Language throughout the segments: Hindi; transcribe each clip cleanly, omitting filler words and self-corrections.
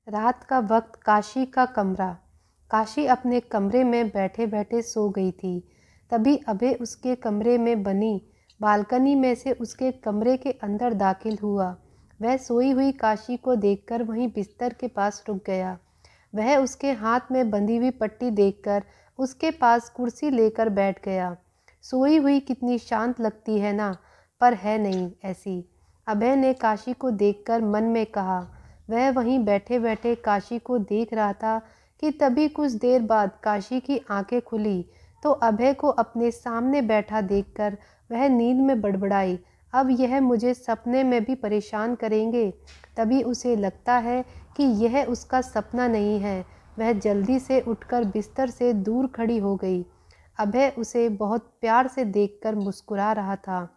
रात का वक्त काशी का कमरा। काशी अपने कमरे में बैठे बैठे सो गई थी। तभी अभय उसके कमरे में बनी बालकनी में से उसके कमरे के अंदर दाखिल हुआ। वह सोई हुई काशी को देखकर वहीं बिस्तर के पास रुक गया। वह उसके हाथ में बंधी हुई पट्टी देखकर उसके पास कुर्सी लेकर बैठ गया। सोई हुई कितनी शांत लगती है ना, पर है नहीं ऐसी। अभय ने काशी को देखकर मन में कहा। वह वहीं बैठे बैठे काशी को देख रहा था कि तभी कुछ देर बाद काशी की आंखें खुली तो अभय को अपने सामने बैठा देखकर वह नींद में बड़बड़ाई, अब यह मुझे सपने में भी परेशान करेंगे। तभी उसे लगता है कि यह उसका सपना नहीं है। वह जल्दी से उठकर बिस्तर से दूर खड़ी हो गई। अभय उसे बहुत प्यार से देखकर मुस्कुरा रहा था।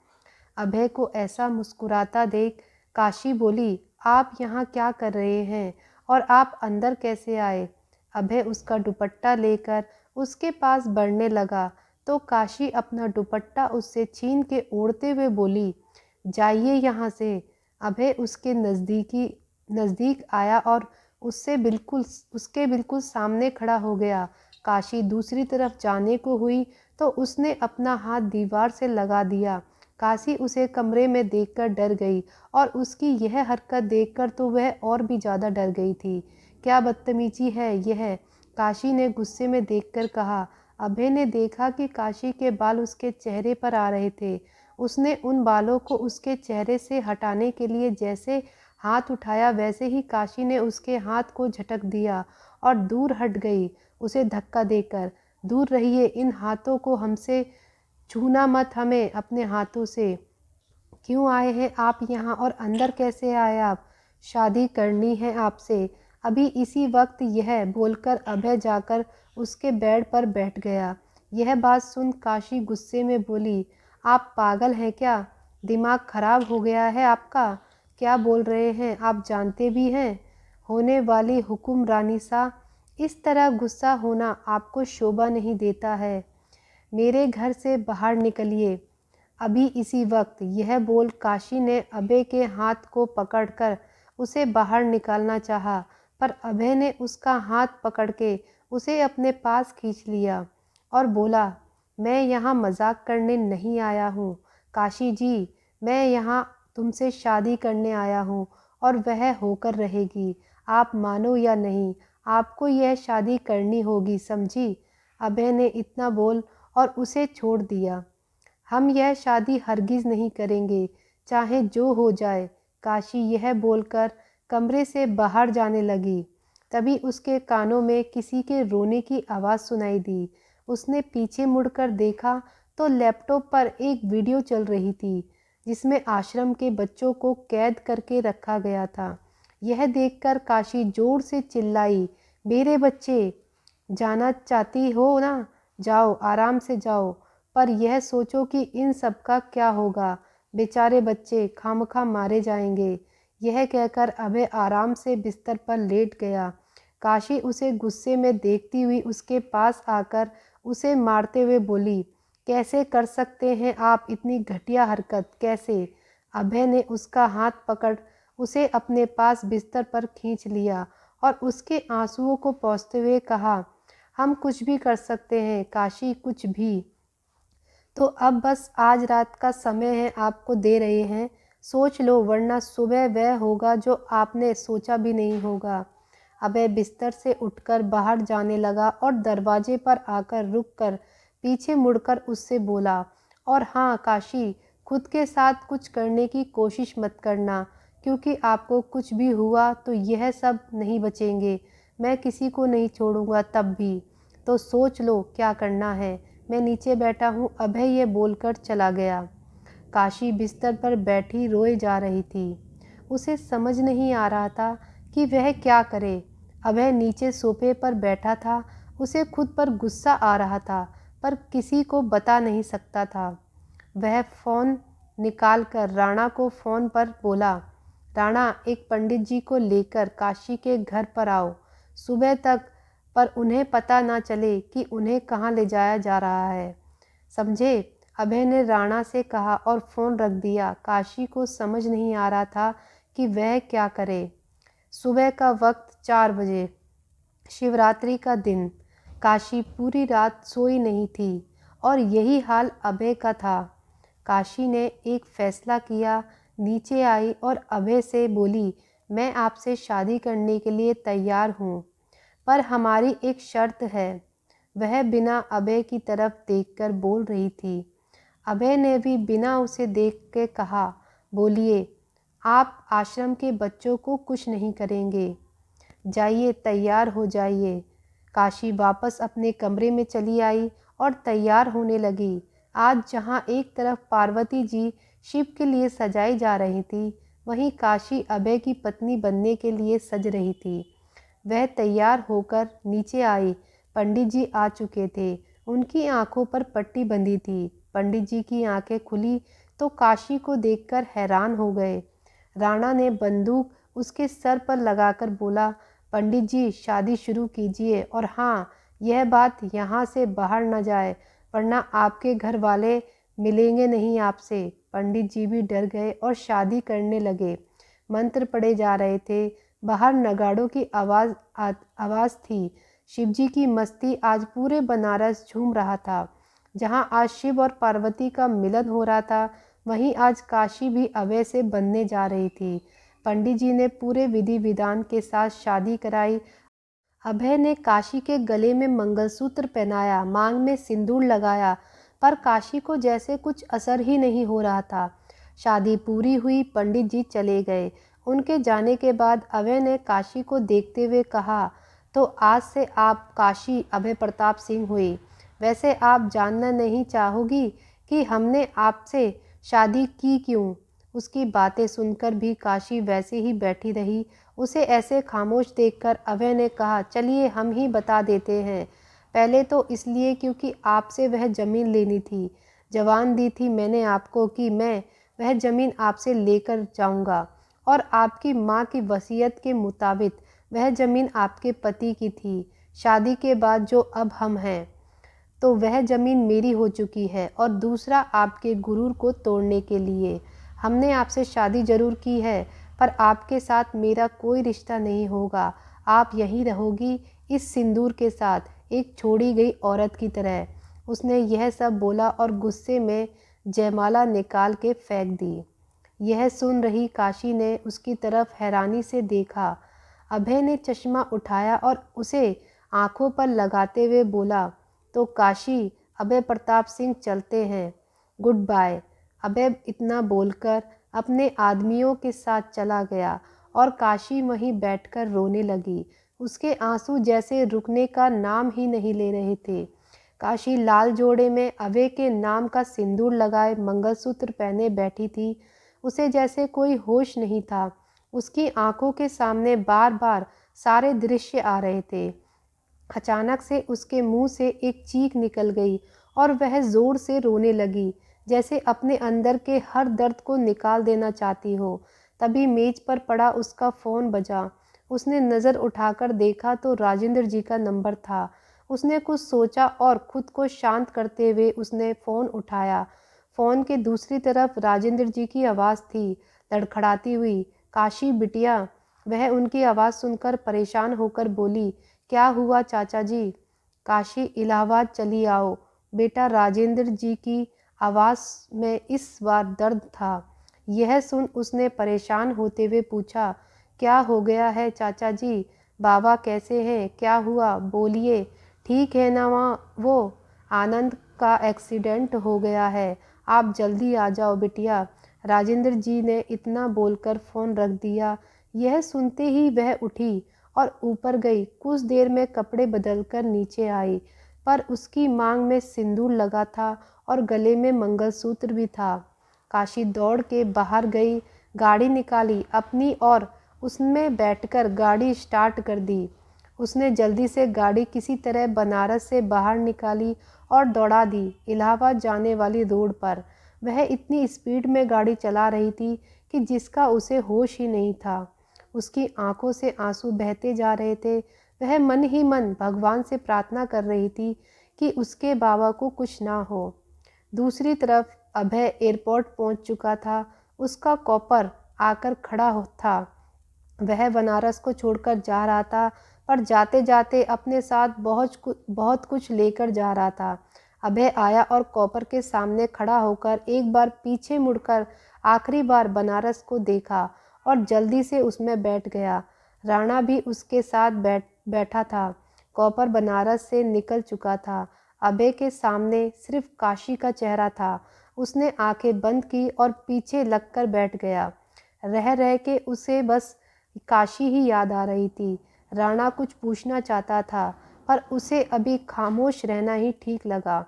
अभय को ऐसा मुस्कुराता देख काशी बोली, आप यहाँ क्या कर रहे हैं और आप अंदर कैसे आए? अभय उसका दुपट्टा लेकर उसके पास बढ़ने लगा तो काशी अपना दुपट्टा उससे छीन के ओढ़ते हुए बोली, जाइए यहाँ से। अभय उसके नज़दीक आया और उसके बिल्कुल सामने खड़ा हो गया। काशी दूसरी तरफ जाने को हुई तो उसने अपना हाथ दीवार से लगा दिया। काशी उसे कमरे में देखकर डर गई और उसकी यह हरकत देखकर तो वह और भी ज़्यादा डर गई थी। क्या बदतमीजी है यह, काशी ने गुस्से में देखकर कहा। अभय ने देखा कि काशी के बाल उसके चेहरे पर आ रहे थे। उसने उन बालों को उसके चेहरे से हटाने के लिए जैसे हाथ उठाया वैसे ही काशी ने उसके हाथ को झटक दिया और दूर हट गई उसे धक्का देकर। दूर रहिए, इन हाथों को हमसे छूना मत, हमें अपने हाथों से। क्यों आए हैं आप यहाँ और अंदर कैसे आए आप? शादी करनी है आपसे अभी इसी वक्त, यह बोलकर अभय जाकर उसके बेड पर बैठ गया। यह बात सुन काशी गुस्से में बोली, आप पागल हैं क्या? दिमाग खराब हो गया है आपका? क्या बोल रहे हैं आप? जानते भी हैं होने वाली हुक्मरानी सा। इस तरह गुस्सा होना आपको शोभा नहीं देता है। मेरे घर से बाहर निकलिए अभी इसी वक्त। यह बोल काशी ने अभय के हाथ को पकड़कर उसे बाहर निकालना चाहा, पर अभय ने उसका हाथ पकड़ के उसे अपने पास खींच लिया और बोला, मैं यहाँ मजाक करने नहीं आया हूँ काशी जी, मैं यहाँ तुमसे शादी करने आया हूँ और वह होकर रहेगी। आप मानो या नहीं, आपको यह शादी करनी होगी, समझी? अभय ने इतना बोल और उसे छोड़ दिया। हम यह शादी हरगिज़ नहीं करेंगे, चाहे जो हो जाए। काशी यह बोलकर कमरे से बाहर जाने लगी। तभी उसके कानों में किसी के रोने की आवाज़ सुनाई दी। उसने पीछे मुड़कर देखा तो लैपटॉप पर एक वीडियो चल रही थी जिसमें आश्रम के बच्चों को कैद करके रखा गया था। यह देखकर काशी जोर से चिल्लाई, मेरे बच्चे! जाना चाहती हो ना? जाओ, आराम से जाओ, पर यह सोचो कि इन सब का क्या होगा। बेचारे बच्चे खामखा मारे जाएंगे। यह कहकर अभय आराम से बिस्तर पर लेट गया। काशी उसे गुस्से में देखती हुई उसके पास आकर उसे मारते हुए बोली, कैसे कर सकते हैं आप इतनी घटिया हरकत, कैसे? अभय ने उसका हाथ पकड़ उसे अपने पास बिस्तर पर खींच लिया और उसके आंसुओं को पोंछते हुए कहा, हम कुछ भी कर सकते हैं काशी, कुछ भी। तो अब बस आज रात का समय है, आपको दे रहे हैं, सोच लो, वरना सुबह वह होगा जो आपने सोचा भी नहीं होगा। अभय बिस्तर से उठकर बाहर जाने लगा और दरवाजे पर आकर रुककर पीछे मुड़कर उससे बोला, और हाँ काशी, खुद के साथ कुछ करने की कोशिश मत करना, क्योंकि आपको कुछ भी हुआ तो यह सब नहीं बचेंगे। मैं किसी को नहीं छोड़ूंगा तब भी। तो सोच लो क्या करना है, मैं नीचे बैठा हूँ। अभय ये बोलकर चला गया। काशी बिस्तर पर बैठी रोए जा रही थी। उसे समझ नहीं आ रहा था कि वह क्या करे। अभय नीचे सोफे पर बैठा था। उसे खुद पर गुस्सा आ रहा था, पर किसी को बता नहीं सकता था। वह फ़ोन निकालकर राणा को फ़ोन पर बोला, राणा, एक पंडित जी को लेकर काशी के घर पर आओ, सुबह तक, पर उन्हें पता ना चले कि उन्हें कहाँ ले जाया जा रहा है, समझे? अभय ने राणा से कहा और फ़ोन रख दिया। काशी को समझ नहीं आ रहा था कि वह क्या करे। सुबह का वक्त 4 बजे। शिवरात्रि का दिन। काशी पूरी रात सोई नहीं थी और यही हाल अभय का था। काशी ने एक फैसला किया, नीचे आई और अभय से बोली, मैं आपसे शादी करने के लिए तैयार हूँ, पर हमारी एक शर्त है। वह बिना अभय की तरफ देखकर बोल रही थी। अभय ने भी बिना उसे देख के कहा, बोलिए, आप आश्रम के बच्चों को कुछ नहीं करेंगे। जाइए, तैयार हो जाइए। काशी वापस अपने कमरे में चली आई और तैयार होने लगी। आज जहाँ एक तरफ पार्वती जी शिव के लिए सजाई जा रही थी, वहीं काशी अभय की पत्नी बनने के लिए सज रही थी। वह तैयार होकर नीचे आई। पंडित जी आ चुके थे। उनकी आंखों पर पट्टी बंधी थी। पंडित जी की आंखें खुली तो काशी को देखकर हैरान हो गए। राणा ने बंदूक उसके सर पर लगाकर बोला, पंडित जी, शादी शुरू कीजिए, और हाँ, यह बात यहाँ से बाहर न जाए, वरना आपके घर वाले मिलेंगे नहीं आपसे। पंडित जी भी डर गए और शादी करने लगे। मंत्र पढ़े जा रहे थे। बाहर नगाड़ों की आवाज़ थी। शिवजी की मस्ती आज पूरे बनारस झूम रहा था। जहाँ आज शिव और पार्वती का मिलन हो रहा था, वहीं आज काशी भी अभय से बनने जा रही थी। पंडित जी ने पूरे विधि विधान के साथ शादी कराई। अभय ने काशी के गले में मंगलसूत्र पहनाया, मांग में सिंदूर लगाया, पर काशी को जैसे कुछ असर ही नहीं हो रहा था। शादी पूरी हुई, पंडित जी चले गए। उनके जाने के बाद अभय ने काशी को देखते हुए कहा, तो आज से आप काशी अभय प्रताप सिंह हुए। वैसे आप जानना नहीं चाहोगी कि हमने आपसे शादी की क्यों? उसकी बातें सुनकर भी काशी वैसे ही बैठी रही। उसे ऐसे खामोश देखकर अभय ने कहा, चलिए हम ही बता देते हैं। पहले तो इसलिए क्योंकि आपसे वह ज़मीन लेनी थी। जवान दी थी मैंने आपको कि मैं वह ज़मीन आपसे लेकर जाऊंगा, और आपकी माँ की वसीयत के मुताबिक वह ज़मीन आपके पति की थी। शादी के बाद जो अब हम हैं, तो वह ज़मीन मेरी हो चुकी है। और दूसरा, आपके गुरूर को तोड़ने के लिए हमने आपसे शादी जरूर की है, पर आपके साथ मेरा कोई रिश्ता नहीं होगा। आप यहीं रहोगी इस सिंदूर के साथ, एक छोड़ी गई औरत की तरह। उसने यह सब बोला और गुस्से में जयमाला निकाल के फेंक दी। यह सुन रही काशी ने उसकी तरफ हैरानी से देखा। अभय ने चश्मा उठाया और उसे आंखों पर लगाते हुए बोला, तो काशी, अभय प्रताप सिंह चलते हैं, गुड बाय। अभय इतना बोलकर अपने आदमियों के साथ चला गया और काशी वहीं बैठकर रोने लगी। उसके आंसू जैसे रुकने का नाम ही नहीं ले रहे थे। काशी लाल जोड़े में अभय के नाम का सिंदूर लगाए मंगलसूत्र पहने बैठी थी। उसे जैसे कोई होश नहीं था। उसकी आंखों के सामने बार बार सारे दृश्य आ रहे थे। अचानक से उसके मुंह से एक चीख निकल गई और वह जोर से रोने लगी, जैसे अपने अंदर के हर दर्द को निकाल देना चाहती हो। तभी मेज पर पड़ा उसका फ़ोन बजा। उसने नज़र उठाकर देखा तो राजेंद्र जी का नंबर था। उसने कुछ सोचा और खुद को शांत करते हुए उसने फ़ोन उठाया। फ़ोन के दूसरी तरफ राजेंद्र जी की आवाज़ थी, लड़खड़ाती हुई, काशी बिटिया। वह उनकी आवाज़ सुनकर परेशान होकर बोली, क्या हुआ चाचा जी? काशी, इलाहाबाद चली आओ बेटा। राजेंद्र जी की आवाज़ में इस बार दर्द था। यह सुन उसने परेशान होते हुए पूछा, क्या हो गया है चाचा जी? बाबा कैसे हैं? क्या हुआ? बोलिए। ठीक है ना वो? आनंद का एक्सीडेंट हो गया है, आप जल्दी आ जाओ बिटिया। राजेंद्र जी ने इतना बोलकर फ़ोन रख दिया। यह सुनते ही वह उठी और ऊपर गई। कुछ देर में कपड़े बदलकर नीचे आई, पर उसकी मांग में सिंदूर लगा था और गले में मंगलसूत्र भी था। काशी दौड़ के बाहर गई, गाड़ी निकाली अपनी और उसमें बैठकर गाड़ी स्टार्ट कर दी। उसने जल्दी से गाड़ी किसी तरह बनारस से बाहर निकाली और दौड़ा दी इलाहाबाद जाने वाली रोड पर। वह इतनी स्पीड में गाड़ी चला रही थी कि जिसका उसे होश ही नहीं था। उसकी आंखों से आंसू बहते जा रहे थे। वह मन ही मन भगवान से प्रार्थना कर रही थी कि उसके बाबा को कुछ ना हो। दूसरी तरफ अभय एयरपोर्ट पहुंच चुका था। उसका कॉपर आकर खड़ा था। वह बनारस को छोड़कर जा रहा था, पर जाते जाते अपने साथ बहुत कुछ लेकर जा रहा था। अभय आया और कॉपर के सामने खड़ा होकर एक बार पीछे मुड़कर आखिरी बार बनारस को देखा और जल्दी से उसमें बैठ गया। राणा भी उसके साथ बैठा था। कॉपर बनारस से निकल चुका था। अभय के सामने सिर्फ काशी का चेहरा था। उसने आंखें बंद की और पीछे लगकर बैठ गया। रह रह के उसे बस काशी ही याद आ रही थी। राणा कुछ पूछना चाहता था, पर उसे अभी खामोश रहना ही ठीक लगा।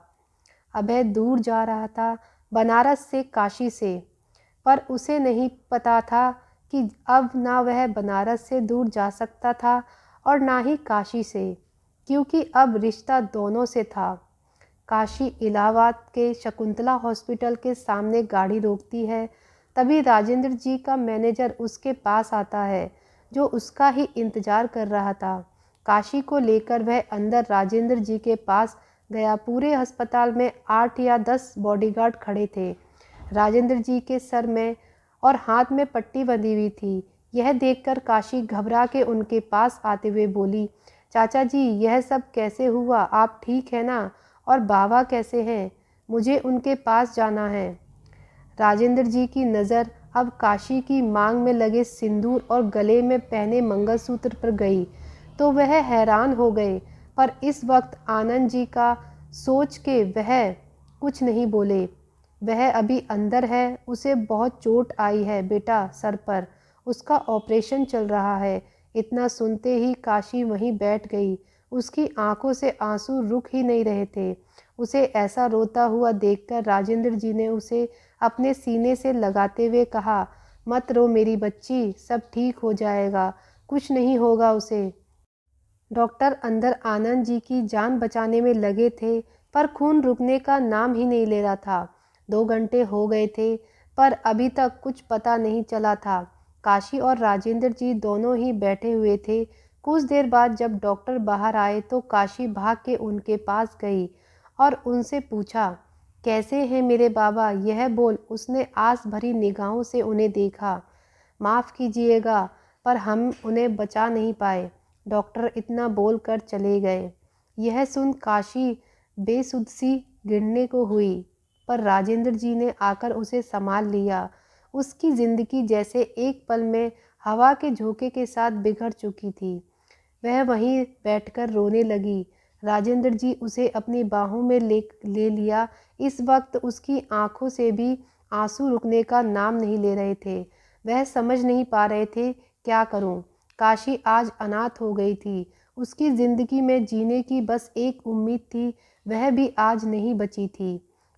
अभय दूर जा रहा था, बनारस से, काशी से, पर उसे नहीं पता था कि अब ना वह बनारस से दूर जा सकता था और ना ही काशी से, क्योंकि अब रिश्ता दोनों से था। काशी इलाहाबाद के शकुंतला हॉस्पिटल के सामने गाड़ी रोकती है। तभी राजेंद्र जी का मैनेजर उसके पास आता है, जो उसका ही इंतजार कर रहा था। काशी को लेकर वह अंदर राजेंद्र जी के पास गया। पूरे अस्पताल में 8 या 10 बॉडीगार्ड खड़े थे। राजेंद्र जी के सर में और हाथ में पट्टी बंधी हुई थी। यह देखकर काशी घबरा के उनके पास आते हुए बोली, चाचा जी, यह सब कैसे हुआ? आप ठीक है ना? और बाबा कैसे हैं? मुझे उनके पास जाना है। राजेंद्र जी की नज़र अब काशी की मांग में लगे सिंदूर और गले में पहने मंगलसूत्र पर गई तो वह हैरान हो गए, पर इस वक्त आनंद जी का सोच के वह कुछ नहीं बोले। वह अभी अंदर है, उसे बहुत चोट आई है बेटा, सर पर, उसका ऑपरेशन चल रहा है। इतना सुनते ही काशी वहीं बैठ गई। उसकी आंखों से आंसू रुक ही नहीं रहे थे। उसे ऐसा रोता हुआ देखकर राजेंद्र जी ने उसे अपने सीने से लगाते हुए कहा, मत रो मेरी बच्ची, सब ठीक हो जाएगा, कुछ नहीं होगा उसे। डॉक्टर अंदर आनंद जी की जान बचाने में लगे थे, पर खून रुकने का नाम ही नहीं ले रहा था। 2 घंटे हो गए थे, पर अभी तक कुछ पता नहीं चला था। काशी और राजेंद्र जी दोनों ही बैठे हुए थे। कुछ देर बाद जब डॉक्टर बाहर आए तो काशी भाग के उनके पास गई और उनसे पूछा, कैसे हैं मेरे बाबा? यह बोल। उसने आस भरी निगाहों से उन्हें देखा। माफ़ कीजिएगा, पर हम उन्हें बचा नहीं पाए, डॉक्टर इतना बोलकर चले गए। यह सुन काशी बेसुध सी गिरने को हुई, पर राजेंद्र जी ने आकर उसे संभाल लिया। उसकी जिंदगी जैसे एक पल में हवा के झोंके के साथ बिगड़ चुकी थी। वह वहीं बैठकर रोने लगी। राजेंद्र जी उसे अपनी बाहों में ले लिया। इस वक्त उसकी आंखों से भी आंसू रुकने का नाम नहीं ले रहे थे। वह समझ नहीं पा रहे थे क्या करूं। काशी आज अनाथ हो गई थी। उसकी जिंदगी में जीने की बस एक उम्मीद थी, वह भी आज नहीं बची थी।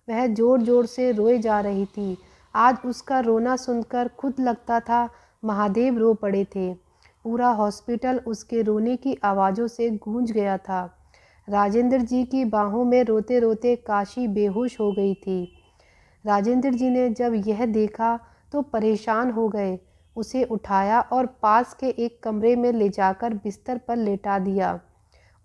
वह जोर जोर से रोए जा रही थी। आज उसका रोना सुनकर खुद लगता था महादेव रो पड़े थे। पूरा हॉस्पिटल उसके रोने की आवाज़ों से गूंज गया था। राजेंद्र जी की बाहों में रोते रोते काशी बेहोश हो गई थी। राजेंद्र जी ने जब यह देखा तो परेशान हो गए। उसे उठाया और पास के एक कमरे में ले जाकर बिस्तर पर लेटा दिया।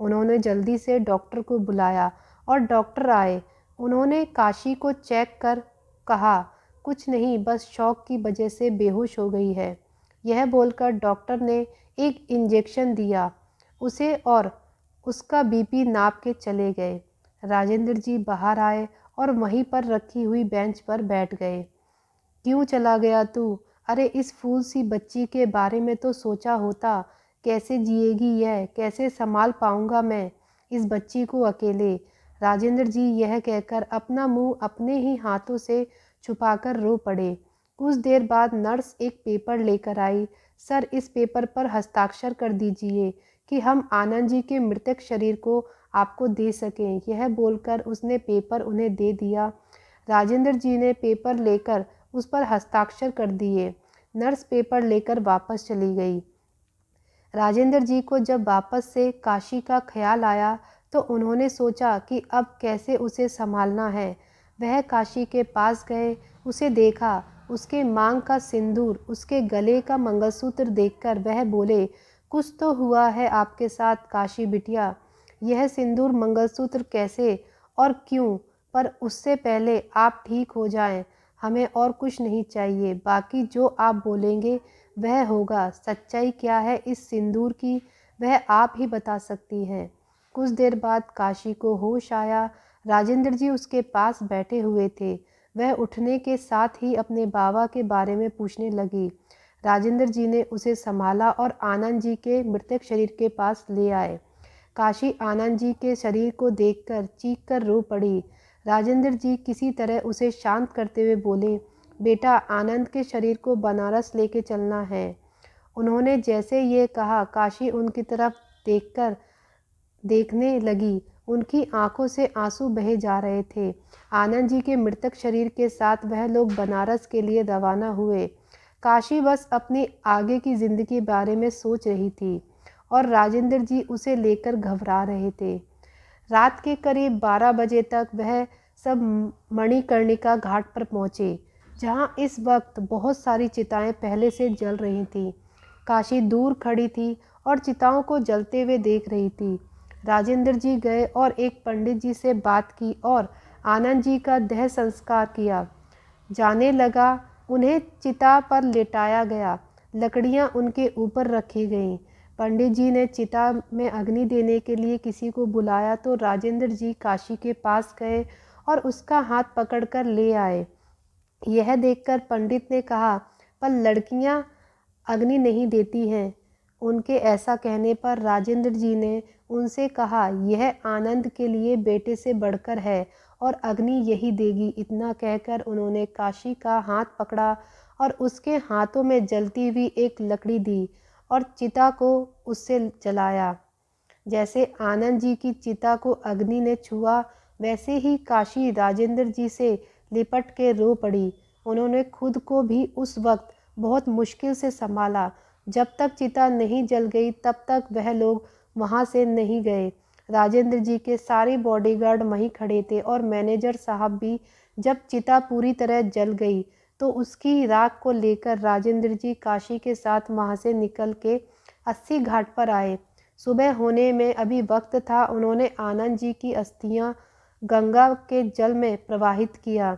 उन्होंने जल्दी से डॉक्टर को बुलाया और डॉक्टर आए। उन्होंने काशी को चेक कर कहा, कुछ नहीं, बस शॉक की वजह से बेहोश हो गई है। यह बोलकर डॉक्टर ने एक इंजेक्शन दिया उसे और उसका बीपी नाप के चले गए। राजेंद्र जी बाहर आए और वहीं पर रखी हुई बेंच पर बैठ गए। क्यों चला गया तू? अरे इस फूल सी बच्ची के बारे में तो सोचा होता। कैसे जिएगी यह? कैसे संभाल पाऊंगा मैं इस बच्ची को अकेले? राजेंद्र जी यह कहकर अपना मुंह अपने ही हाथों से छुपाकर रो पड़े। कुछ देर बाद नर्स एक पेपर लेकर आई। सर, इस पेपर पर हस्ताक्षर कर दीजिए कि हम आनंद जी के मृतक शरीर को आपको दे सकें। यह बोलकर उसने पेपर उन्हें दे दिया। राजेंद्र जी ने पेपर लेकर उस पर हस्ताक्षर कर दिए। नर्स पेपर लेकर वापस चली गई। राजेंद्र जी को जब वापस से काशी का ख्याल आया तो उन्होंने सोचा कि अब कैसे उसे संभालना है। वह काशी के पास गए, उसे देखा। उसके मांग का सिंदूर, उसके गले का मंगलसूत्र देखकर वह बोले, कुछ तो हुआ है आपके साथ काशी बिटिया। यह सिंदूर मंगलसूत्र कैसे और क्यों? पर उससे पहले आप ठीक हो जाएं, हमें और कुछ नहीं चाहिए। बाकी जो आप बोलेंगे वह होगा। सच्चाई क्या है इस सिंदूर की, वह आप ही बता सकती हैं। कुछ देर बाद काशी को होश आया। राजेंद्र जी उसके पास बैठे हुए थे। वह उठने के साथ ही अपने बाबा के बारे में पूछने लगी। राजेंद्र जी ने उसे संभाला और आनंद जी के मृतक शरीर के पास ले आए। काशी आनंद जी के शरीर को देखकर चीख कर रो पड़ी। राजेंद्र जी किसी तरह उसे शांत करते हुए बोले, बेटा, आनंद के शरीर को बनारस लेके चलना है। उन्होंने जैसे ये कहा, काशी उनकी तरफ देखने लगी। उनकी आंखों से आंसू बहे जा रहे थे। आनंद जी के मृतक शरीर के साथ वह लोग बनारस के लिए रवाना हुए। काशी बस अपनी आगे की जिंदगी बारे में सोच रही थी और राजेंद्र जी उसे लेकर घबरा रहे थे। रात के करीब 12 बजे तक वह सब मणिकर्णिका घाट पर पहुँचे, जहाँ इस वक्त बहुत सारी चिताएं पहले से जल रही थीं। काशी दूर खड़ी थी और चिताओं को जलते हुए देख रही थी। राजेंद्र जी गए और एक पंडित जी से बात की और आनंद जी का देह संस्कार किया जाने लगा। उन्हें चिता पर लेटाया गया। लकड़ियां उनके ऊपर रखी गईं। पंडित जी ने चिता में अग्नि देने के लिए किसी को बुलाया तो राजेंद्र जी काशी के पास गए और उसका हाथ पकड़कर ले आए। यह देखकर पंडित ने कहा, पर लड़कियां अग्नि नहीं देती हैं। उनके ऐसा कहने पर राजेंद्र जी ने उनसे कहा, यह आनंद के लिए बेटे से बढ़कर है और अग्नि यही देगी। इतना कहकर उन्होंने काशी का हाथ पकड़ा और उसके हाथों में जलती हुई एक लकड़ी दी और चिता को उससे जलाया। जैसे आनंद जी की चिता को अग्नि ने छुआ, वैसे ही काशी राजेंद्र जी से लिपट के रो पड़ी। उन्होंने खुद को भी उस वक्त बहुत मुश्किल से संभाला। जब तक चिता नहीं जल गई तब तक वह लोग वहाँ से नहीं गए। राजेंद्र जी के सारे बॉडीगार्ड वहीं खड़े थे और मैनेजर साहब भी। जब चिता पूरी तरह जल गई तो उसकी राख को लेकर राजेंद्र जी काशी के साथ वहाँ से निकल के 80 घाट पर आए। सुबह होने में अभी वक्त था। उन्होंने आनंद जी की अस्थियां गंगा के जल में प्रवाहित किया।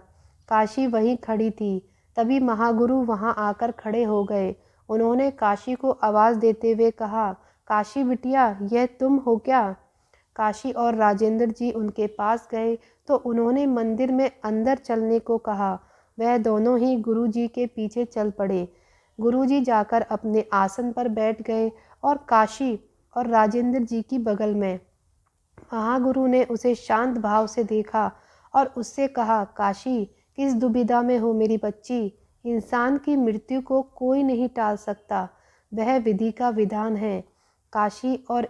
काशी वहीं खड़ी थी। तभी महागुरु वहां आकर खड़े हो गए। उन्होंने काशी को आवाज़ देते हुए कहा, काशी बिटिया, यह तुम हो क्या? काशी और राजेंद्र जी उनके पास गए तो उन्होंने मंदिर में अंदर चलने को कहा। वह दोनों ही गुरुजी के पीछे चल पड़े। गुरुजी जाकर अपने आसन पर बैठ गए और काशी और राजेंद्र जी की बगल में। महागुरु ने उसे शांत भाव से देखा और उससे कहा, काशी, किस दुविधा में हो मेरी बच्ची? इंसान की मृत्यु को कोई नहीं टाल सकता, वह विधि का विधान है। काशी, और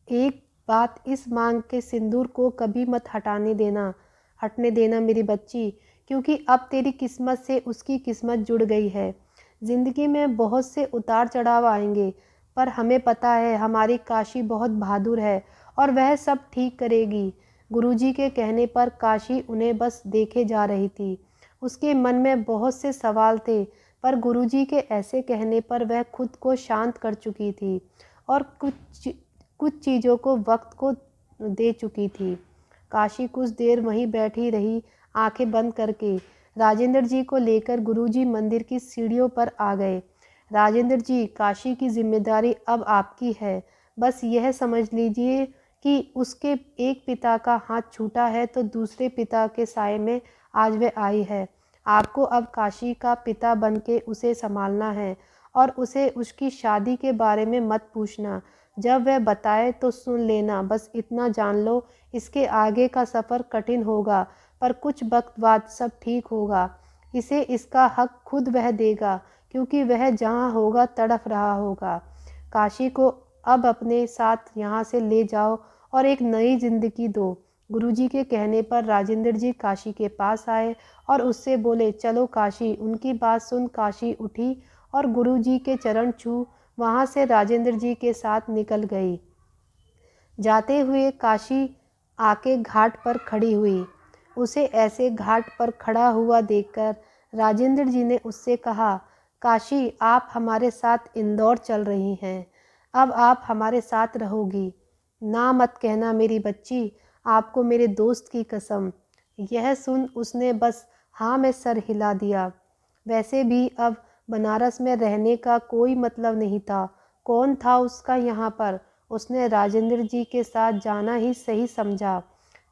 एक बात, इस मांग के सिंदूर को कभी मत हटने देना मेरी बच्ची, क्योंकि अब तेरी किस्मत से उसकी किस्मत जुड़ गई है। जिंदगी में बहुत से उतार चढ़ाव आएंगे, पर हमें पता है हमारी काशी बहुत बहादुर है और वह सब ठीक करेगी। गुरुजी के कहने पर काशी उन्हें बस देखे जा रही थी। उसके मन में बहुत से सवाल थे, पर गुरुजी के ऐसे कहने पर वह खुद को शांत कर चुकी थी और कुछ चीज़ों को वक्त को दे चुकी थी। काशी कुछ देर वहीं बैठी रही, आंखें बंद करके। राजेंद्र जी को लेकर गुरुजी मंदिर की सीढ़ियों पर आ गए। राजेंद्र जी, काशी की जिम्मेदारी अब आपकी है। बस यह समझ लीजिए कि उसके एक पिता का हाथ छूटा है तो दूसरे पिता के साये में आज वह आई है। आपको अब काशी का पिता बन के उसे संभालना है और उसे उसकी शादी के बारे में मत पूछना। जब वह बताए तो सुन लेना, बस इतना जान लो। इसके आगे का सफ़र कठिन होगा, पर कुछ वक्त बाद सब ठीक होगा। इसे इसका हक खुद वह देगा, क्योंकि वह जहाँ होगा तड़प रहा होगा। काशी को अब अपने साथ यहाँ से ले जाओ और एक नई जिंदगी दो। गुरुजी के कहने पर राजेंद्र जी काशी के पास आए और उससे बोले, चलो काशी। उनकी बात सुन काशी उठी और गुरुजी के चरण छू वहाँ से राजेंद्र जी के साथ निकल गई। जाते हुए काशी आके घाट पर खड़ी हुई। उसे ऐसे घाट पर खड़ा हुआ देखकर राजेंद्र जी ने उससे कहा, काशी, आप हमारे साथ इंदौर चल रही हैं। अब आप हमारे साथ रहोगी। ना मत कहना मेरी बच्ची, आपको मेरे दोस्त की कसम। यह सुन उसने बस हाँ में सर हिला दिया। वैसे भी अब बनारस में रहने का कोई मतलब नहीं था। कौन था उसका यहाँ पर? उसने राजेंद्र जी के साथ जाना ही सही समझा।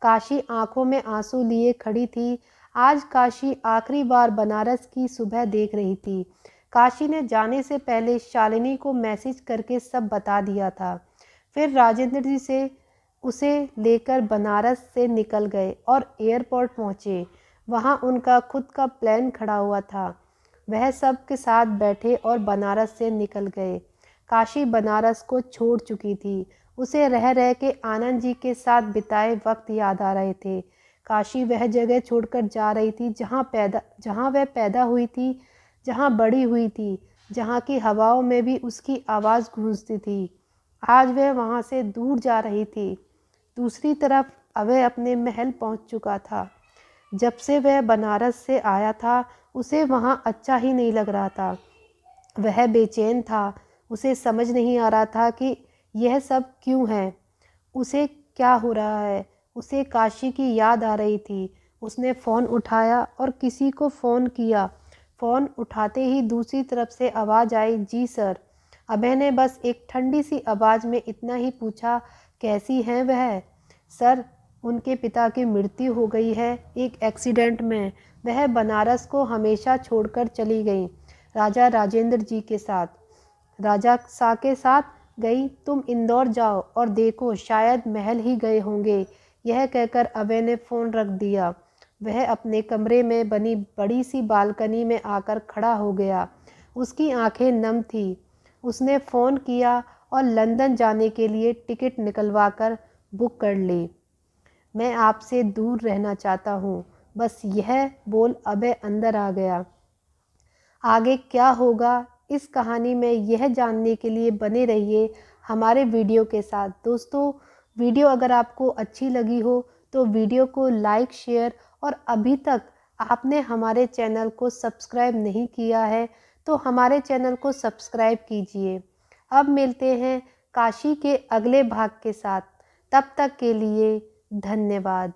काशी आंखों में आंसू लिए खड़ी थी। आज काशी आखिरी बार बनारस की सुबह देख रही थी। काशी ने जाने से पहले शालिनी को मैसेज करके सब बता दिया था। फिर राजेंद्र जी से उसे लेकर बनारस से निकल गए और एयरपोर्ट पहुँचे। वहाँ उनका खुद का प्लेन खड़ा हुआ था। वह सब के साथ बैठे और बनारस से निकल गए। काशी बनारस को छोड़ चुकी थी। उसे रह रह के आनंद जी के साथ बिताए वक्त याद आ रहे थे। काशी वह जगह छोड़कर जा रही थी जहाँ वह पैदा हुई थी, जहाँ बड़ी हुई थी, जहाँ की हवाओं में भी उसकी आवाज़ गूंजती थी। आज वह वहाँ से दूर जा रही थी। दूसरी तरफ अभय अपने महल पहुँच चुका था। जब से वह बनारस से आया था उसे वहाँ अच्छा ही नहीं लग रहा था। वह बेचैन था। उसे समझ नहीं आ रहा था कि यह सब क्यों है, उसे क्या हो रहा है। उसे काशी की याद आ रही थी। उसने फ़ोन उठाया और किसी को फ़ोन किया। फ़ोन उठाते ही दूसरी तरफ से आवाज़ आई, जी सर। अभय ने बस एक ठंडी सी आवाज़ में इतना ही पूछा, कैसी हैं वह? सर, उनके पिता की मृत्यु हो गई है एक एक्सीडेंट में। वह बनारस को हमेशा छोड़कर चली गई राजा राजेंद्र जी के साथ। राजा सा के साथ गई। तुम इंदौर जाओ और देखो, शायद महल ही गए होंगे। यह कहकर अभय ने फ़ोन रख दिया। वह अपने कमरे में बनी बड़ी सी बालकनी में आकर खड़ा हो गया। उसकी आंखें नम थी। उसने फ़ोन किया और लंदन जाने के लिए टिकट निकलवा कर बुक कर ली। मैं आपसे दूर रहना चाहता हूँ, बस यह बोल अभय अंदर आ गया। आगे क्या होगा इस कहानी में, यह जानने के लिए बने रहिए हमारे वीडियो के साथ। दोस्तों, वीडियो अगर आपको अच्छी लगी हो तो वीडियो को लाइक, शेयर और अभी तक आपने हमारे चैनल को सब्सक्राइब नहीं किया है तो हमारे चैनल को सब्सक्राइब कीजिए। अब मिलते हैं काशी के अगले भाग के साथ। तब तक के लिए धन्यवाद।